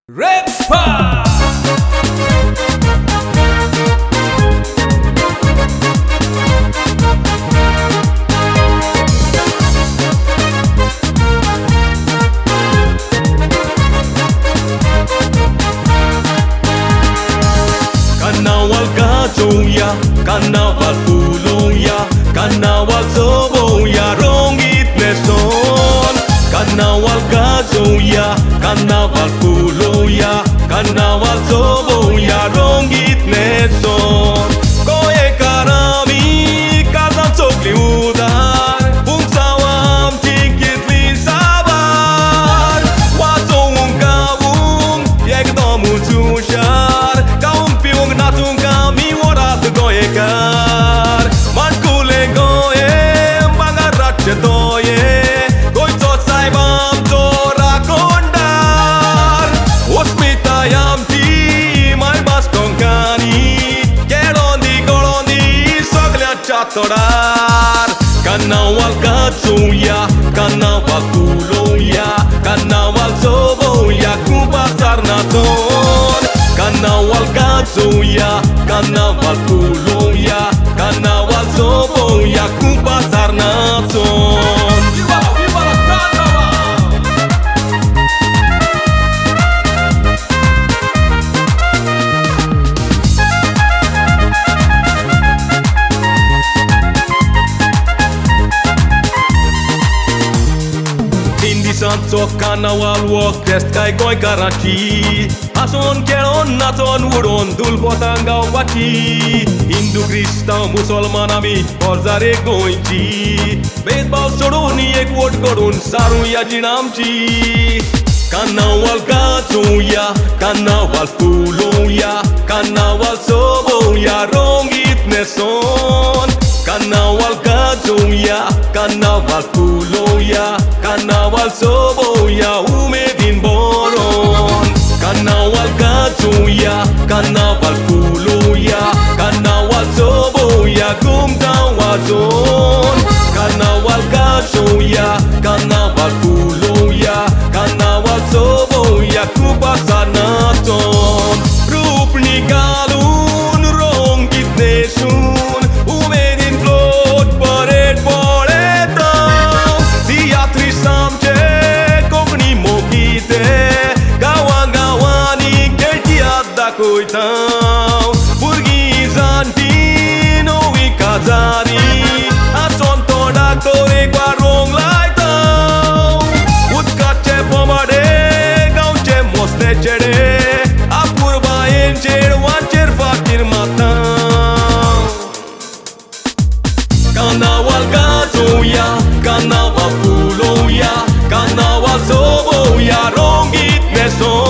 Red Spa! Carnaval Katoya, Carnaval Puloya, Carnaval Soboya, Rongit Neson. Carnaval Katoya, Carnaval Puloya, Carnaval Soboya, Rongit Neson. Koye karami, kazan sokli udar, sawam tikit lisabar. Wazo kawum, yek domu tushar, natung kami warat goyekar man kule goyem bangarat chetoye koi tot sai bam tora kondar osmita yam ti mai bas konkani golondi soglia chatorar Carnaval Katoya, Carnaval Puloya, Carnaval Soboya, Kupasar naton. Carnaval Katoya, Carnaval Puloya, Carnaval Soboya, Kupasar naton. Viva la Carnaval! Hindi santo Carnaval walk test kai koi Karachi. Ason keron naton uron dul potanga wachi. Hindu Krista Musalman ami orzare goinchi. Bedbhav sodoni ek vote korun saru yaji namchi. Carnaval Katoya, Carnaval Puloya, Carnaval Soboya, Rongit Neson. Carnaval Katoya, Carnaval Puloya, Carnaval Soboya, umedin boron. Carnaval Katoya, Carnaval Puloya, Carnaval Soboya, Kumtawazon. Carnaval Katoya, Carnaval Puloya, Carnaval Soboya, Kupasar naton. Rupni kalun rongit nesun, umedin float parade poletam. Teatri samche kokni mokite, gawani keltiat dakoitam. Burgi zanti novi kazari, ason toda kore kwarong laitam. Utkache pomade gauche moste chede, apurba encher wancher fakir matam. Carnaval Katoya, Carnaval Puloya, Carnaval Soboya, Rongit Neson.